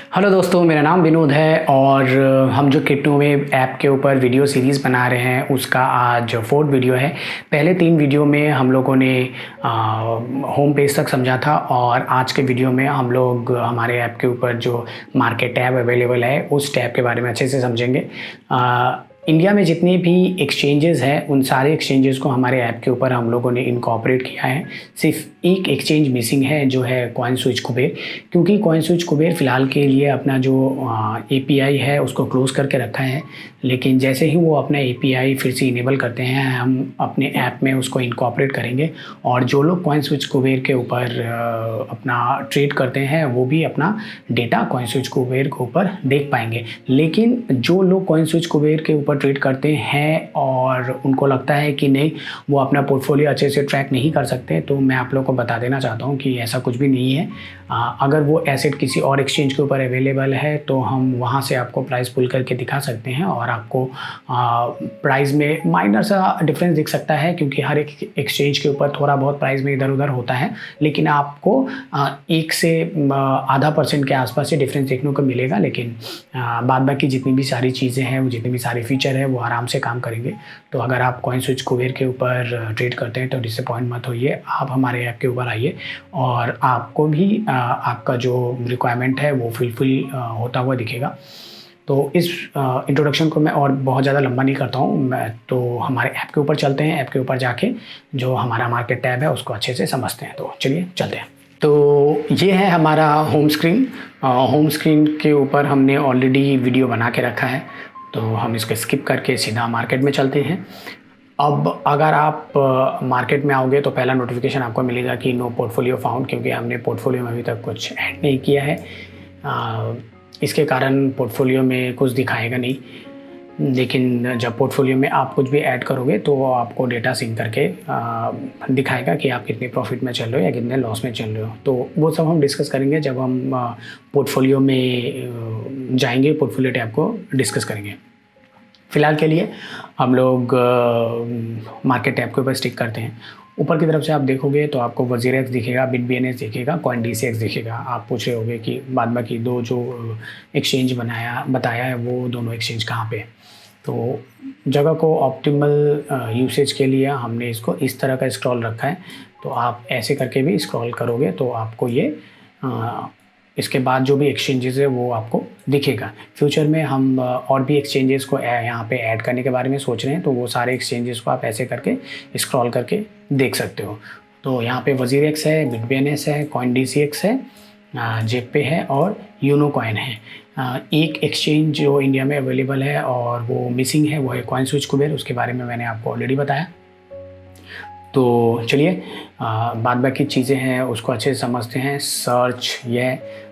Hello दोस्तों, मेरा नाम विनोद है और हम जो क्रिप्टो वेव ऐप के ऊपर वीडियो सीरीज़ बना रहे हैं उसका आज फोर्थ वीडियो है। पहले 3 वीडियो में हम लोगों ने होम पेज तक समझा था और आज के वीडियो में हम लोग हमारे ऐप के ऊपर जो मार्केट टैब अवेलेबल है उस टैब के बारे में अच्छे से समझेंगे। इंडिया में जितनी भी एक्सचेंजेस हैं उन सारे एक्सचेंजेस को हमारे ऐप के ऊपर हम लोगों ने इनकॉर्पोरेट किया है। सिर्फ एक एक्सचेंज मिसिंग है जो है कॉइन स्विच कुबेर, क्योंकि कॉइन स्विच कुबेर फ़िलहाल के लिए अपना जो एपीआई है उसको क्लोज़ करके रखा है। लेकिन जैसे ही वो अपना एपीआई फिर से इनेबल करते हैं हम अपने ऐप में उसको इनकॉर्पोरेट करेंगे और जो लोग कॉइन स्विच कुबेर के ऊपर अपना ट्रेड करते हैं वो भी अपना डेटा कॉइन स्विच कुबेर के ऊपर देख पाएंगे। लेकिन जो लोग कॉइन स्विच कुबेर के ऊपर ट्रेड करते हैं और उनको लगता है कि नहीं वो अपना पोर्टफोलियो अच्छे से ट्रैक नहीं कर सकते, तो मैं आप लोगों को बता देना चाहता हूँ कि ऐसा कुछ भी नहीं है। अगर वो एसेट किसी और एक्सचेंज के ऊपर अवेलेबल है तो हम वहाँ से आपको प्राइस पुल करके दिखा सकते हैं और आपको प्राइस में माइनर सा डिफरेंस दिख सकता है, क्योंकि हर एक एक्सचेंज के ऊपर थोड़ा बहुत प्राइस में इधर उधर होता है। लेकिन आपको 1 से आधा % के आसपास से डिफरेंस देखने को मिलेगा। लेकिन बाद बाकी जितनी भी सारी चीज़ें हैं, वो जितनी भी सारे फीचर है वो आराम से काम करेंगे। तो अगर आप कॉइन स्विच कुबेर के ऊपर ट्रेड करते हैं तो डिसअपॉइंट मत होइए, आप हमारे ऐप के ऊपर आइए और आपको भी आपका जो रिक्वायरमेंट है वो फुलफिल होता हुआ दिखेगा। तो इस इंट्रोडक्शन को मैं और बहुत ज़्यादा लंबा नहीं करता हूँ, तो हमारे ऐप के ऊपर चलते हैं। ऐप के ऊपर जाके जो हमारा मार्केट टैब है उसको अच्छे से समझते हैं। तो चलिए चलते हैं। तो ये है हमारा होम स्क्रीन। होम स्क्रीन के ऊपर हमने ऑलरेडी वीडियो बना के रखा है, तो हम इसको स्किप करके सीधा मार्केट में चलते हैं। अब अगर आप मार्केट में आओगे तो पहला नोटिफिकेशन आपको मिलेगा कि नो पोर्टफोलियो फाउंड, क्योंकि हमने पोर्टफोलियो में अभी तक कुछ ऐड नहीं किया है। इसके कारण पोर्टफोलियो में कुछ दिखाएगा नहीं। लेकिन जब पोर्टफोलियो में आप कुछ भी ऐड करोगे तो वो आपको डेटा सिंक करके दिखाएगा कि आप कितने प्रॉफिट में चल रहे हो या कितने लॉस में चल रहे हो। तो वो सब हम डिस्कस करेंगे जब हम पोर्टफोलियो में जाएंगे, पोर्टफोलियो टैब को डिस्कस करेंगे। फ़िलहाल के लिए हम लोग मार्केट टैब के ऊपर स्टिक करते हैं। ऊपर की तरफ से आप देखोगे तो आपको वज़ीर दिखेगा, बिटबीएनएस दिखेगा, कॉइन डीसीएक्स दिखेगा। आप पूछ रहे होगे कि बाद बाकी दो जो एक्सचेंज बताया है वो दोनों एक्सचेंज कहाँ पे है। तो जगह को ऑप्टिमल यूसेज के लिए हमने इसको इस तरह का स्क्रॉल रखा है। तो आप ऐसे करके भी स्क्रॉल करोगे तो आपको ये इसके बाद जो भी एक्सचेंजेस है वो आपको दिखेगा। फ्यूचर में हम और भी एक्सचेंजेस को यहाँ पे ऐड करने के बारे में सोच रहे हैं, तो वो सारे एक्सचेंजेस को आप ऐसे करके स्क्रॉल करके देख सकते हो। तो यहाँ पे वज़ीर एक्स है, बिटबीएनएस है, कॉइन डीसीएक्स है, जेपे है और यूनो कॉइन है। एक एक्सचेंज जो इंडिया में अवेलेबल है और वो मिसिंग है वो है कॉइन स्विच कुबेर, उसके बारे में मैंने आपको ऑलरेडी बताया। तो चलिए बाद बाकी चीज़ें हैं उसको अच्छे से समझते हैं।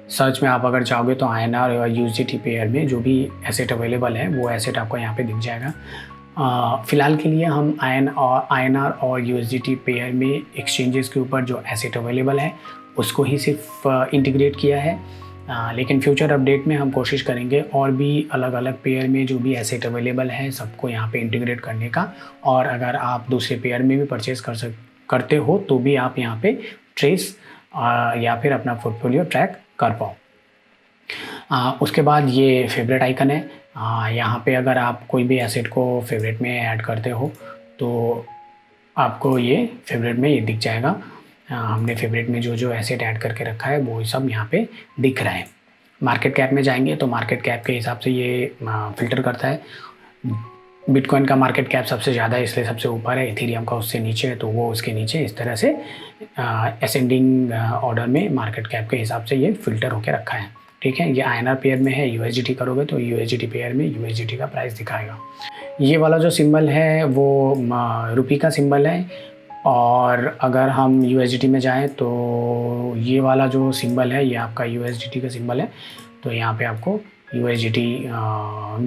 सर्च में आप अगर चाहोगे तो आईएनआर और यूएसडीटी पेयर में जो भी एसेट अवेलेबल है वो एसेट आपको यहाँ पे दिख जाएगा। फ़िलहाल के लिए हम आईएनआर और यूएसडीटी पेयर में एक्सचेंजेस के ऊपर जो एसेट अवेलेबल है उसको ही सिर्फ इंटीग्रेट किया है। लेकिन फ्यूचर अपडेट में हम कोशिश करेंगे और भी अलग अलग पेयर में जो भी एसेट अवेलेबल है सबको यहाँ पे इंटीग्रेट करने का। और अगर आप दूसरे पेयर में भी परचेज़ करते हो तो भी आप यहाँ पे ट्रेस या फिर अपना पोर्टफोलियो ट्रैक कर पाओ। उसके बाद ये फेवरेट आइकन है। यहाँ पे अगर आप कोई भी एसेट को फेवरेट में ऐड करते हो तो आपको ये फेवरेट में ये दिख जाएगा। हमने फेवरेट में जो जो एसेट ऐड करके रखा है वो सब यहाँ पे दिख रहा है। मार्केट कैप में जाएंगे तो मार्केट कैप के हिसाब से ये फ़िल्टर करता है। बिटकॉइन का मार्केट कैप सबसे ज़्यादा है इसलिए सबसे ऊपर है, इथेरियम का उससे नीचे है तो वो उसके नीचे। इस तरह से असेंडिंग ऑर्डर में मार्केट कैप के हिसाब से ये फ़िल्टर होकर रखा है। ठीक है, ये आईएनआर पेयर में है। यूएसडीटी करोगे तो यूएसडीटी पेयर में यूएसडीटी का प्राइस दिखाएगा। ये वाला जो सिंबल है वो रुपी का सिंबल है। और अगर हम यूएसडीटी में जाएं तो ये वाला जो सिंबल है ये आपका यूएसडीटी का सिंबल है। तो यहाँ पे आपको यूएसडीटी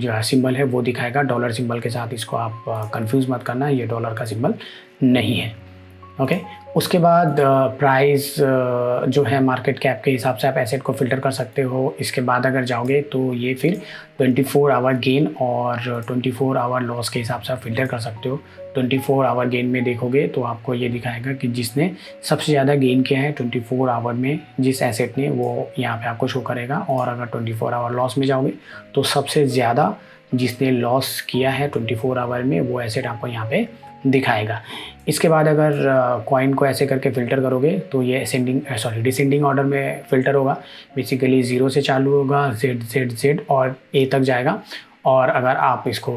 जो सिंबल है वो दिखाएगा डॉलर सिंबल के साथ। इसको आप कंफ्यूज मत करना, ये डॉलर का सिंबल नहीं है। ओके। उसके बाद प्राइस जो है मार्केट कैप के हिसाब से आप एसेट को फ़िल्टर कर सकते हो। इसके बाद अगर जाओगे तो ये फिर 24 आवर गेन और 24 आवर लॉस के हिसाब से आप फ़िल्टर कर सकते हो। 24 आवर गेन में देखोगे तो आपको ये दिखाएगा कि जिसने सबसे ज़्यादा गेन किया है 24 आवर में जिस एसेट ने, वो यहाँ पे आपको शो करेगा। और अगर 24 आवर लॉस में जाओगे तो सबसे ज़्यादा जिसने लॉस किया है 24 आवर में वो एसेट आपको यहाँ पे दिखाएगा। इसके बाद अगर कॉइन को ऐसे करके फ़िल्टर करोगे तो ये डिसेंडिंग ऑर्डर में फ़िल्टर होगा। बेसिकली 0 से चालू होगा, Z और A तक जाएगा। और अगर आप इसको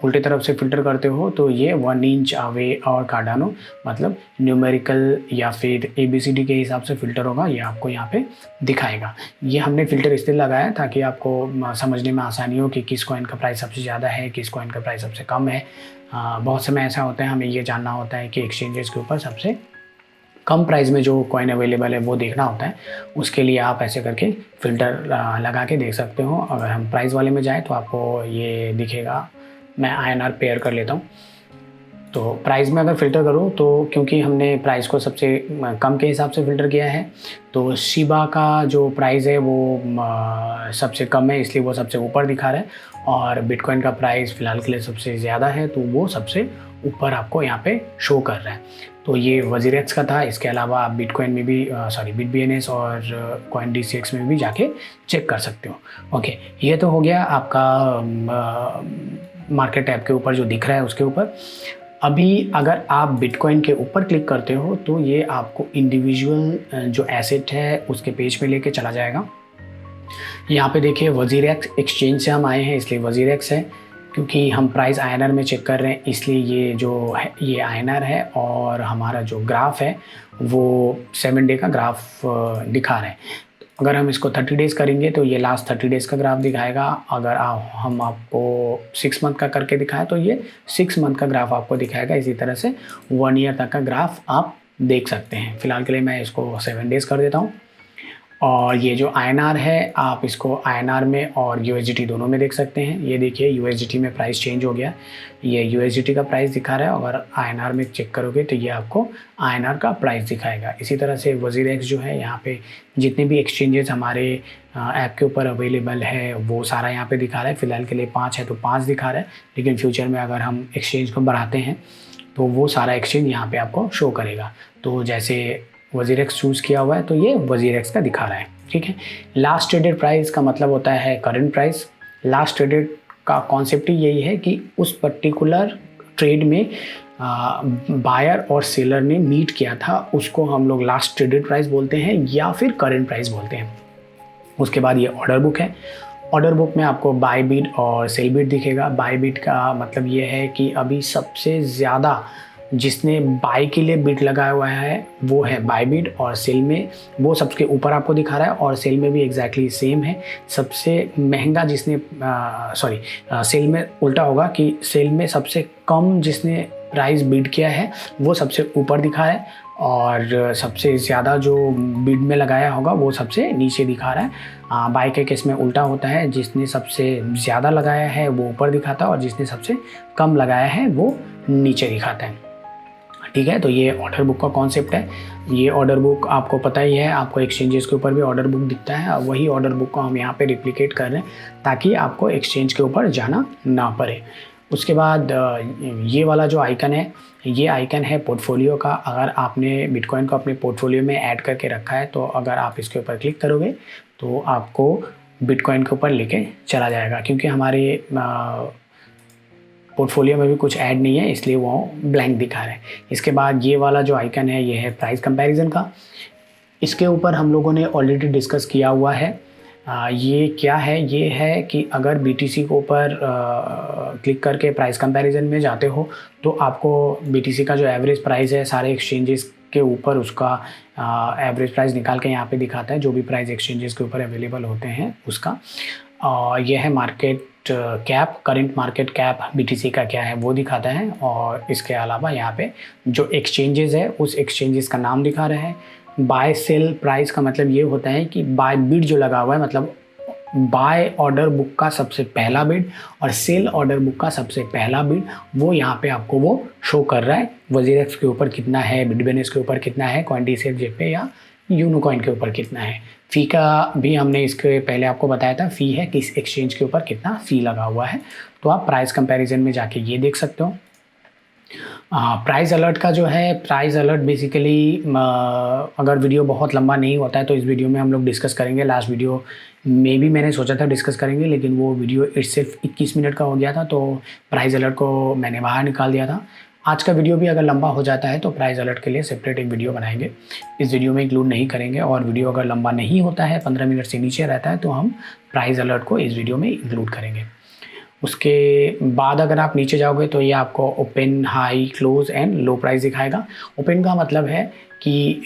उल्टे तरफ से फ़िल्टर करते हो तो ये 1 इंच अवे और कार्डानो, मतलब न्यूमेरिकल या फिर ABCD के हिसाब से फ़िल्टर होगा, ये आपको यहाँ पे दिखाएगा। ये हमने फ़िल्टर इसलिए लगाया ताकि आपको समझने में आसानी हो कि किस कॉइन का प्राइस सबसे ज़्यादा है, किस कॉइन का प्राइस सबसे कम है। बहुत समय ऐसा होता है हमें ये जानना होता है कि एक्सचेंजेस के ऊपर सबसे कम प्राइस में जो कॉइन अवेलेबल है वो देखना होता है। उसके लिए आप ऐसे करके फ़िल्टर लगा के देख सकते हो। अगर हम प्राइस वाले में जाएँ तो आपको ये दिखेगा। मैं INR पेयर कर लेता हूँ। तो प्राइस में अगर फ़िल्टर करूँ तो क्योंकि हमने प्राइस को सबसे कम के हिसाब से फ़िल्टर किया है तो शिबा का जो प्राइस है वो सबसे कम है, इसलिए वो सबसे ऊपर दिखा रहा है। और बिटकॉइन का प्राइस फ़िलहाल के लिए सबसे ज़्यादा है तो वो सबसे ऊपर आपको यहाँ पे शो कर रहा है। तो ये वजीरेक्स का था। इसके अलावा आप बिटकॉइन में भी BitBNS और CoinDCX में भी जाके चेक कर सकते हो। ओके, ये तो हो गया आपका मार्केट ऐप के ऊपर जो दिख रहा है उसके ऊपर। अभी अगर आप बिटकॉइन के ऊपर क्लिक करते हो तो ये आपको इंडिविजुअल जो एसेट है उसके पेज पे लेके चला जाएगा। यहाँ पे देखिए वजीरेक्स एक्सचेंज से हम आए हैं इसलिए वजीरेक्स है, क्योंकि हम प्राइस INR में चेक कर रहे हैं इसलिए ये जो है ये INR है। और हमारा जो ग्राफ है वो 7 डे का ग्राफ दिखा रहा है। अगर हम इसको 30 डेज़ करेंगे तो ये लास्ट 30 डेज़ का ग्राफ दिखाएगा। अगर हम आपको 6 मंथ का करके दिखाएं तो ये 6 मंथ का ग्राफ आपको दिखाएगा। इसी तरह से 1 ईयर तक का ग्राफ आप देख सकते हैं। फ़िलहाल के लिए मैं इसको 7 डेज़ कर देता हूँ। और ये जो INR है आप इसको INR में और USDT दोनों में देख सकते हैं। ये देखिए USDT में प्राइस चेंज हो गया, ये USDT का प्राइस दिखा रहा है। अगर INR में चेक करोगे तो ये आपको INR का प्राइस दिखाएगा। इसी तरह से वजीरेक्स जो है यहाँ पे जितने भी एक्सचेंजेस हमारे ऐप के ऊपर अवेलेबल है वो सारा यहाँ पे दिखा रहा है। फ़िलहाल के लिए 5 है तो 5 दिखा रहा है, लेकिन फ्यूचर में अगर हम एक्सचेंज को बढ़ाते हैं तो वो सारा एक्सचेंज यहाँ पे आपको शो करेगा। तो जैसे वजीरेक्स चूज़ किया हुआ है तो ये वजीरेक्स का दिखा रहा है, ठीक है। लास्ट ट्रेडेड प्राइस का मतलब होता है करंट प्राइस। लास्ट ट्रेडेड का कॉन्सेप्ट ही यही है कि उस पर्टिकुलर ट्रेड में बायर और सेलर ने मीट किया था, उसको हम लोग लास्ट ट्रेडेड प्राइस बोलते हैं या फिर करंट प्राइस बोलते हैं। उसके बाद ये ऑर्डर बुक है। ऑर्डर बुक में आपको बाय बिड और सेल बिड दिखेगा। बाय बिड का मतलब ये है कि अभी सबसे ज़्यादा जिसने बाय के लिए बिड लगाया हुआ है वो है बाय बिड, और सेल में वो सबके ऊपर आपको दिखा रहा है और सेल में भी एग्जैक्टली सेम है। सबसे महंगा जिसने सेल में उल्टा होगा कि सेल में सबसे कम जिसने प्राइस बिड किया है वो सबसे ऊपर दिखा है और सबसे ज़्यादा जो बिड में लगाया होगा वो सबसे नीचे दिखा रहा है। बाय के केस में उल्टा होता है, जिसने सबसे ज़्यादा लगाया है वो ऊपर दिखाता है और जिसने सबसे कम लगाया है वो नीचे दिखाता है, ठीक है। तो ये ऑर्डर बुक का कॉन्सेप्ट है। ये ऑर्डर बुक आपको पता ही है, आपको एक्सचेंजेस के ऊपर भी ऑर्डर बुक दिखता है। वही ऑर्डर बुक को हम यहाँ पे रिप्लिकेट कर रहे हैं ताकि आपको एक्सचेंज के ऊपर जाना ना पड़े। उसके बाद ये वाला जो आइकन है, ये आइकन है पोर्टफोलियो का। अगर आपने बिटकॉइन को अपने पोर्टफोलियो में ऐड करके रखा है तो अगर आप इसके ऊपर क्लिक करोगे तो आपको बिटकॉइन के ऊपर लेके चला जाएगा। क्योंकि हमारे पोर्टफोलियो में भी कुछ ऐड नहीं है इसलिए वो ब्लैंक दिखा रहा है। इसके बाद ये वाला जो आइकन है ये है प्राइस कंपैरिजन का। इसके ऊपर हम लोगों ने ऑलरेडी डिस्कस किया हुआ है। ये क्या है, ये है कि अगर BTC के ऊपर क्लिक करके प्राइस कंपैरिजन में जाते हो तो आपको BTC का जो एवरेज प्राइस है सारे एक्सचेंजेस के ऊपर उसका एवरेज प्राइस निकाल के यहाँ पे दिखाता है, जो भी प्राइस एक्सचेंजेस के ऊपर अवेलेबल होते हैं उसका। यह है market cap, current market cap BTC का क्या है वो दिखाता है। और इसके अलावा यहाँ पे जो एक्सचेंजेस है उस एक्सचेंजेस का नाम दिखा रहे हैं। बाय सेल प्राइस का मतलब ये होता है कि बाय बिड जो लगा हुआ है, मतलब बाय ऑर्डर बुक का सबसे पहला बिड और सेल ऑर्डर बुक का सबसे पहला बिड वो यहाँ पे आपको वो शो कर रहा है। वजीरेक्स के ऊपर कितना है, बिटबेनेस के ऊपर कितना है, कॉइनडिसेफ जेपे या यूनोकॉइन के ऊपर कितना है। फ़ी का भी हमने इसके पहले आपको बताया था, फ़ी है किस एक्सचेंज के ऊपर कितना फ़ी लगा हुआ है। तो आप प्राइस कंपैरिजन में जाके ये देख सकते हो। प्राइस अलर्ट का जो है, प्राइस अलर्ट बेसिकली अगर वीडियो बहुत लंबा नहीं होता है तो इस वीडियो में हम लोग डिस्कस करेंगे। लास्ट वीडियो में भी मैंने सोचा था डिस्कस करेंगे, लेकिन वो वीडियो सिर्फ 21 मिनट का हो गया था, तो प्राइस अलर्ट को मैंने बाहर निकाल दिया था। आज का वीडियो भी अगर लंबा हो जाता है तो प्राइस अलर्ट के लिए सेपरेट एक वीडियो बनाएंगे, इस वीडियो में इंक्लूड नहीं करेंगे। और वीडियो अगर लंबा नहीं होता है, 15 मिनट से नीचे रहता है, तो हम प्राइस अलर्ट को इस वीडियो में इंक्लूड करेंगे। उसके बाद अगर आप नीचे जाओगे तो ये आपको open, high, close and low price दिखाएगा। ओपन का मतलब है कि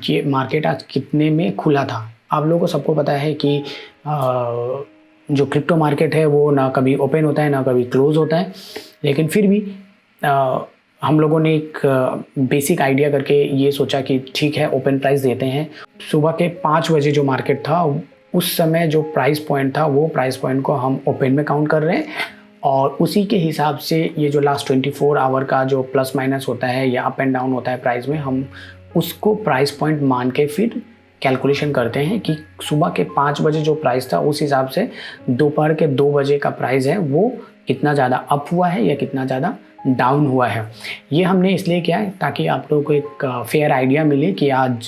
ये मार्केट आज कितने में खुला था। आप लोगों को सबको पता है कि जो क्रिप्टो मार्केट है वो ना कभी ओपन होता है ना कभी क्लोज होता है, लेकिन फिर भी हम लोगों ने एक बेसिक आइडिया करके ये सोचा कि ठीक है ओपन प्राइस देते हैं। सुबह के 5 बजे जो मार्केट था उस समय जो प्राइस पॉइंट था वो प्राइस पॉइंट को हम ओपन में काउंट कर रहे हैं, और उसी के हिसाब से ये जो लास्ट 24 आवर का जो प्लस माइनस होता है या अप एंड डाउन होता है प्राइस में, हम उसको प्राइस पॉइंट मान के फिर कैलकुलेशन करते हैं कि सुबह के 5 बजे जो प्राइस था उस हिसाब से दोपहर के 2 बजे का प्राइस है वो कितना ज़्यादा अप हुआ है या कितना ज़्यादा डाउन हुआ है। ये हमने इसलिए किया है ताकि आप लोगों को एक फेयर आइडिया मिले कि आज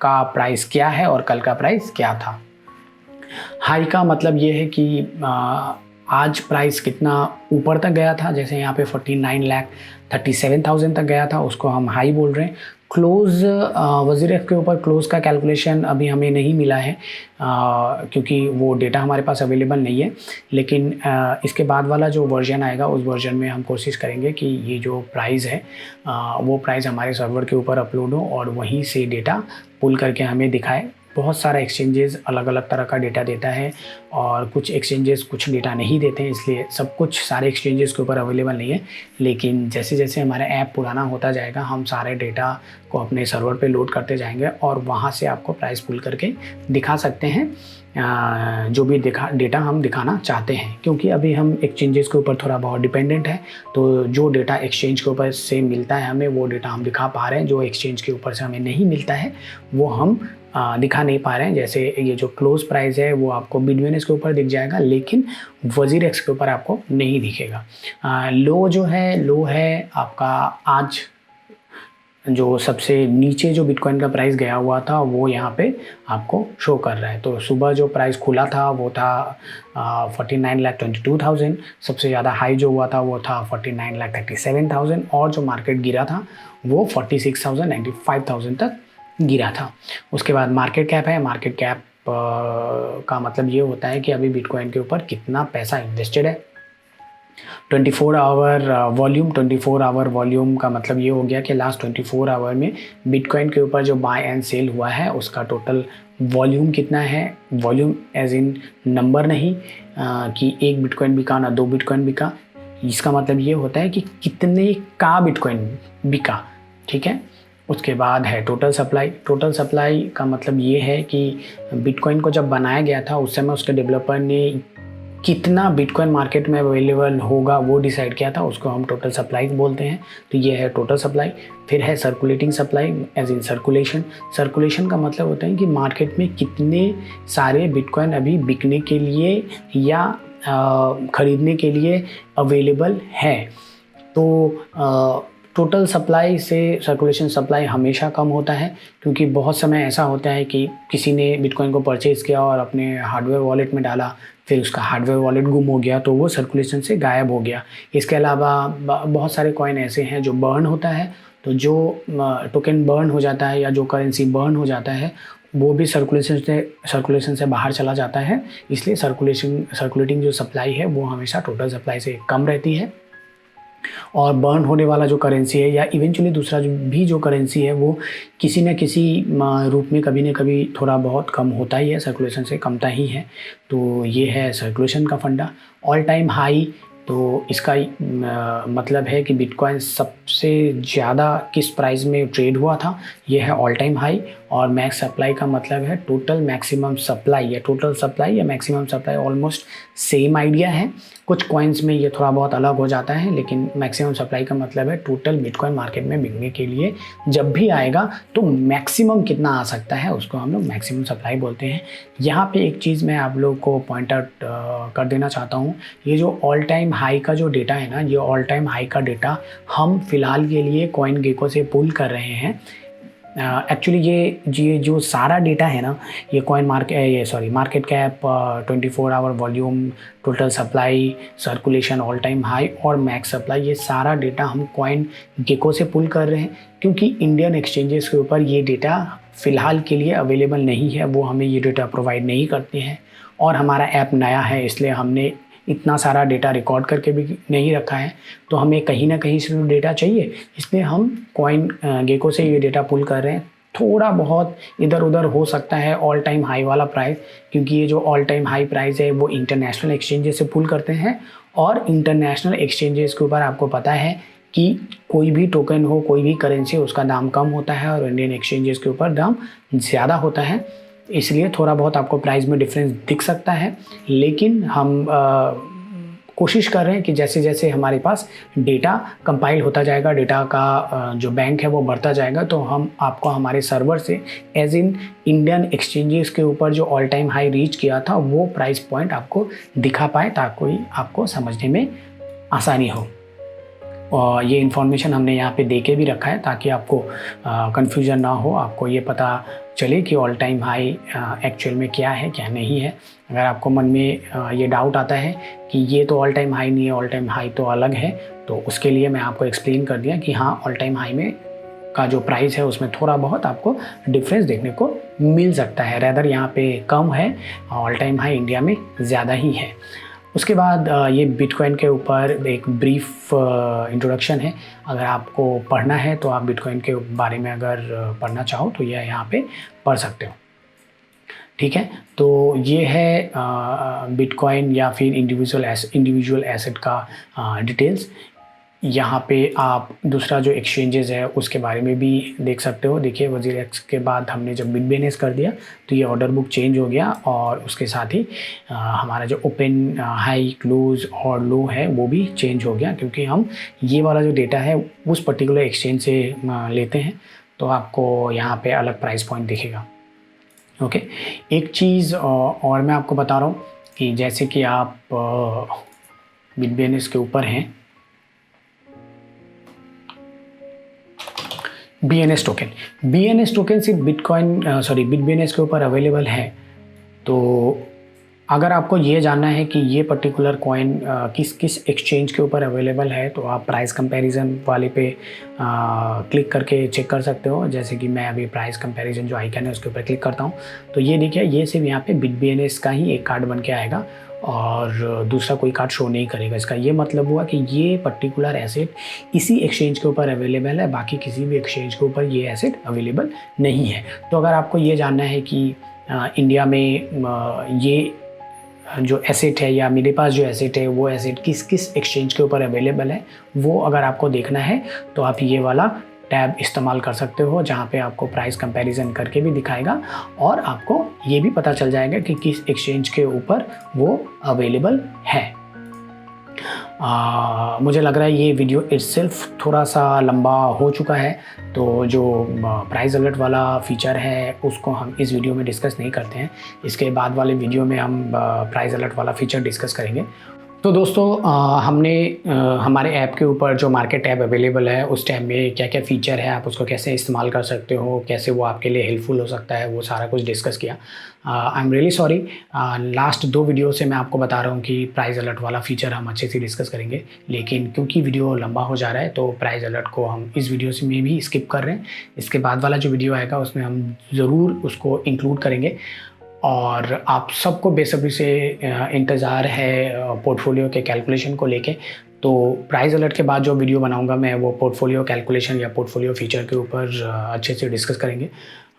का प्राइस क्या है और कल का प्राइस क्या था। हाई का मतलब ये है कि आज प्राइस कितना ऊपर तक गया था, जैसे यहाँ पे 49,37,000 तक गया था, उसको हम हाई बोल रहे हैं। क्लोज़ वजीरेक्स के ऊपर क्लोज़ का कैलकुलेशन अभी हमें नहीं मिला है क्योंकि वो डेटा हमारे पास अवेलेबल नहीं है, लेकिन इसके बाद वाला जो वर्जन आएगा उस वर्जन में हम कोशिश करेंगे कि ये जो प्राइस है वो प्राइस हमारे सर्वर के ऊपर अपलोड हो और वहीं से डेटा पुल करके हमें दिखाए। बहुत सारा एक्सचेंजेस अलग अलग तरह का डेटा देता है और कुछ एक्सचेंजेस कुछ डेटा नहीं देते हैं, इसलिए सब कुछ सारे एक्सचेंजेस के ऊपर अवेलेबल नहीं है। लेकिन जैसे जैसे हमारा ऐप पुराना होता जाएगा हम सारे डेटा को अपने सर्वर पे लोड करते जाएंगे और वहाँ से आपको प्राइस पुल करके दिखा सकते हैं जो भी डेटा हम दिखाना चाहते हैं। क्योंकि अभी हम एक्सचेंजेस के ऊपर थोड़ा बहुत डिपेंडेंट है, तो जो डेटा एक्सचेंज के ऊपर से मिलता है हमें वो डेटा हम दिखा पा रहे हैं, जो एक्सचेंज के ऊपर से हमें नहीं मिलता है वो हम दिखा नहीं पा रहे हैं। जैसे ये जो क्लोज प्राइस है वो आपको बिटबेनेस के ऊपर दिख जाएगा, लेकिन वजीरेक्स के ऊपर आपको नहीं दिखेगा। लो जो है, लो है आपका आज जो सबसे नीचे जो बिटकॉइन का प्राइस गया हुआ था वो यहाँ पे आपको शो कर रहा है। तो सुबह जो प्राइस खुला था वो था 49,22,000, सबसे ज़्यादा हाई जो हुआ था वो था 49,37,000 और जो मार्केट गिरा था वो 46,095,000 तक गिरा था। उसके बाद मार्केट कैप है। मार्केट कैप का मतलब ये होता है कि अभी बिटकॉइन के ऊपर कितना पैसा इन्वेस्टेड है। 24 आवर वॉल्यूम, 24 आवर वॉल्यूम का मतलब ये हो गया कि लास्ट 24 आवर में बिटकॉइन के ऊपर जो बाय एंड सेल हुआ है उसका टोटल वॉल्यूम कितना है। वॉल्यूम एज इन नंबर नहीं कि एक बिटकॉइन बिका ना 2 बिटकॉइन बिका, इसका मतलब ये होता है कि कितने का बिटकॉइन बिका, ठीक है। उसके बाद है टोटल सप्लाई। टोटल सप्लाई का मतलब ये है कि बिटकॉइन को जब बनाया गया था उस समय उसके डेवलपर ने कितना बिटकॉइन मार्केट में अवेलेबल होगा वो डिसाइड किया था, उसको हम टोटल सप्लाई बोलते हैं। तो ये है टोटल सप्लाई। फिर है circulating supply as in circulation. Circulation का मतलब होता है कि मार्केट में कितने सारे बिटकॉइन अभी बिकने के लिए या ख़रीदने के लिए अवेलेबल है। तो टोटल सप्लाई से सर्कुलेशन सप्लाई हमेशा कम होता है, क्योंकि बहुत समय ऐसा होता है कि किसी ने बिटकॉइन को परचेज़ किया और अपने हार्डवेयर वॉलेट में डाला, फिर उसका हार्डवेयर वॉलेट गुम हो गया तो वो सर्कुलेशन से गायब हो गया। इसके अलावा बहुत सारे कॉइन ऐसे हैं जो बर्न होता है, तो जो टोकन बर्न हो जाता है या जो करेंसी बर्न हो जाता है वो भी सर्कुलेशन से बाहर चला जाता है। इसलिए सर्कुलेटिंग जो सप्लाई है वो हमेशा टोटल सप्लाई से कम रहती है। और बर्न होने वाला जो करेंसी है या इवेंचुअली दूसरा जो करेंसी है वो किसी न किसी रूप में कभी न कभी थोड़ा बहुत कम होता ही है, सर्कुलेशन से कमता ही है। तो ये है सर्कुलेशन का फंडा। ऑल टाइम हाई, तो इसका मतलब है कि बिटकॉइन सबसे ज़्यादा किस प्राइस में ट्रेड हुआ था, ये है ऑल टाइम हाई। और मैक्स सप्लाई का मतलब है टोटल मैक्सिमम सप्लाई या टोटल सप्लाई या maximum supply, almost same idea है। कुछ कॉइन्स में ये थोड़ा बहुत अलग हो जाता है, लेकिन मैक्सिमम सप्लाई का मतलब है टोटल बिटकॉइन मार्केट में बिकने के लिए जब भी आएगा तो मैक्सिमम कितना आ सकता है उसको हम लोग मैक्सिमम सप्लाई बोलते हैं। यहाँ पे एक चीज़ मैं आप लोग को पॉइंट आउट कर देना चाहता हूँ, ये जो ऑल टाइम हाई का जो डेटा है ना, ये ऑल टाइम हाई का डेटा हम फिलहाल के लिए CoinGecko से पुल कर रहे हैं। एक्चुअली ये जो सारा डेटा है ना, ये market cap, 24 hour volume, total supply, circulation, all time high और मैक्स सप्लाई, ये सारा डेटा हम CoinGecko से पुल कर रहे हैं, क्योंकि इंडियन एक्सचेंजेस के ऊपर ये डेटा फ़िलहाल के लिए अवेलेबल नहीं है, वो हमें ये डेटा प्रोवाइड नहीं करते हैं। और हमारा ऐप नया है, इसलिए हमने इतना सारा डेटा रिकॉर्ड करके भी नहीं रखा है, तो हमें कहीं ना कहीं से डेटा चाहिए, इसलिए हम CoinGecko से ये डेटा पुल कर रहे हैं। थोड़ा बहुत इधर उधर हो सकता है ऑल टाइम हाई वाला प्राइस, क्योंकि ये जो ऑल टाइम हाई प्राइस है वो इंटरनेशनल एक्सचेंजेस से पुल करते हैं, और इंटरनेशनल एक्सचेंजेस के ऊपर आपको पता है कि कोई भी टोकन हो, कोई भी करेंसी, उसका दाम कम होता है और इंडियन एक्सचेंजेस के ऊपर दाम ज़्यादा होता है, इसलिए थोड़ा बहुत आपको प्राइस में डिफरेंस दिख सकता है। लेकिन हम कोशिश कर रहे हैं कि जैसे जैसे हमारे पास डेटा कंपाइल होता जाएगा, डेटा का जो बैंक है वो बढ़ता जाएगा, तो हम आपको हमारे सर्वर से एज इन इंडियन एक्सचेंजेस के ऊपर जो ऑल टाइम हाई रीच किया था वो प्राइस पॉइंट आपको दिखा पाए, ताकि आपको समझने में आसानी हो। और ये इन्फॉर्मेशन हमने यहाँ पे दे के भी रखा है ताकि आपको कन्फ्यूज़न ना हो, आपको ये पता चले कि ऑल टाइम हाई एक्चुअल में क्या है क्या नहीं है। अगर आपको मन में ये डाउट आता है कि ये तो ऑल टाइम हाई नहीं है, ऑल टाइम हाई तो अलग है, तो उसके लिए मैं आपको एक्सप्लेन कर दिया कि हाँ, ऑल टाइम हाई में का जो प्राइस है उसमें थोड़ा बहुत आपको डिफरेंस देखने को मिल सकता है, रेदर यहाँ पे कम है, ऑल टाइम हाई इंडिया में ज़्यादा ही है। उसके बाद ये बिटकॉइन के ऊपर एक ब्रीफ इंट्रोडक्शन है। अगर आपको पढ़ना है तो आप बिटकॉइन के बारे में अगर पढ़ना चाहो तो ये यहाँ पे पढ़ सकते हो, ठीक है। तो ये है बिटकॉइन या फिर इंडिविजुअल एसेट का डिटेल्स। यहाँ पे आप दूसरा जो एक्सचेंजेस है उसके बारे में भी देख सकते हो। देखिए, WazirX के बाद हमने जब BitBNS कर दिया तो ये ऑर्डर बुक चेंज हो गया, और उसके साथ ही हमारा जो ओपन, हाई, क्लोज और लो है वो भी चेंज हो गया, क्योंकि हम ये वाला जो डेटा है उस पर्टिकुलर एक्सचेंज से लेते हैं, तो आपको यहाँ पे अलग प्राइस पॉइंट दिखेगा। ओके, एक चीज़ और मैं आपको बता रहा हूँ कि जैसे कि आप BitBNS के ऊपर हैं, BNS टोकन सिर्फ BitBNS के ऊपर अवेलेबल है। तो अगर आपको ये जानना है कि ये पर्टिकुलर कॉइन किस किस एक्सचेंज के ऊपर अवेलेबल है, तो आप प्राइस कंपैरिजन वाले पे क्लिक करके चेक कर सकते हो। जैसे कि मैं अभी प्राइस कंपैरिजन जो आइकन है उसके ऊपर क्लिक करता हूँ, तो ये देखिए, ये सिर्फ यहाँ पे BitBNS का ही एक कार्ड बन के आएगा और दूसरा कोई कार्ड शो नहीं करेगा। इसका ये मतलब हुआ कि ये पर्टिकुलर एसेट इसी एक्सचेंज के ऊपर अवेलेबल है, बाकी किसी भी एक्सचेंज के ऊपर ये एसेट अवेलेबल नहीं है। तो अगर आपको ये जानना है कि इंडिया में ये जो एसेट है या मेरे पास जो एसेट है वो एसेट किस किस एक्सचेंज के ऊपर अवेलेबल है, वो अगर आपको देखना है तो आप ये वाला टैब इस्तेमाल कर सकते हो, जहाँ पे आपको प्राइस कंपैरिजन करके भी दिखाएगा और आपको ये भी पता चल जाएगा कि किस एक्सचेंज के ऊपर वो अवेलेबल है। मुझे लग रहा है ये वीडियो इटसेल्फ थोड़ा सा लंबा हो चुका है, तो जो प्राइस अलर्ट वाला फीचर है उसको हम इस वीडियो में डिस्कस नहीं करते हैं। इसके बाद वाले वीडियो में हम प्राइस अलर्ट वाला फीचर डिस्कस करेंगे। तो दोस्तों, हमने हमारे ऐप के ऊपर जो मार्केट टैब अवेलेबल है उस टैब में क्या क्या फ़ीचर है, आप उसको कैसे इस्तेमाल कर सकते हो, कैसे वो आपके लिए हेल्पफुल हो सकता है, वो सारा कुछ डिस्कस किया। I am really sorry, last 2 video से मैं आपको बता रहा हूँ कि प्राइस अलर्ट वाला फ़ीचर हम अच्छे से डिस्कस करेंगे, लेकिन क्योंकि वीडियो लंबा हो जा रहा है तो प्राइस अलर्ट को हम इस वीडियो से में भी स्किप कर रहे हैं। इसके बाद वाला जो वीडियो आएगा उसमें हम ज़रूर उसको इंक्लूड करेंगे। और आप सबको बेसब्री से इंतज़ार है पोर्टफोलियो के कैलकुलेशन को लेके। तो प्राइस अलर्ट के बाद जो वीडियो बनाऊंगा मैं वो पोर्टफोलियो कैलकुलेशन या पोर्टफोलियो फीचर के ऊपर अच्छे से डिस्कस करेंगे।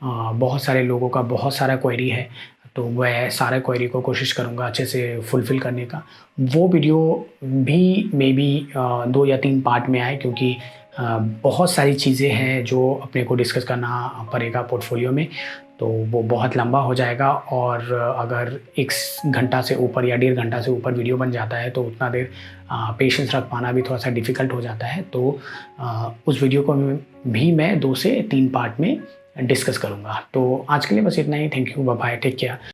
बहुत सारे लोगों का बहुत सारा क्वेरी है, तो वह सारे क्वेरी को कोशिश करूँगा अच्छे से फुलफ़िल करने का। वो वीडियो भी मे बी 2 या 3 पार्ट में आए, क्योंकि बहुत सारी चीज़ें हैं जो अपने को डिस्कस करना पड़ेगा पोर्टफोलियो में, तो वो बहुत लंबा हो जाएगा। और अगर 1 घंटा से ऊपर या 1.5 घंटा से ऊपर वीडियो बन जाता है तो उतना देर पेशेंस रख पाना भी थोड़ा-सा डिफ़िकल्ट हो जाता है। तो उस वीडियो को भी मैं 2 से 3 पार्ट में डिस्कस करूँगा। तो आज के लिए बस इतना ही। Thank you, bye bye, take care.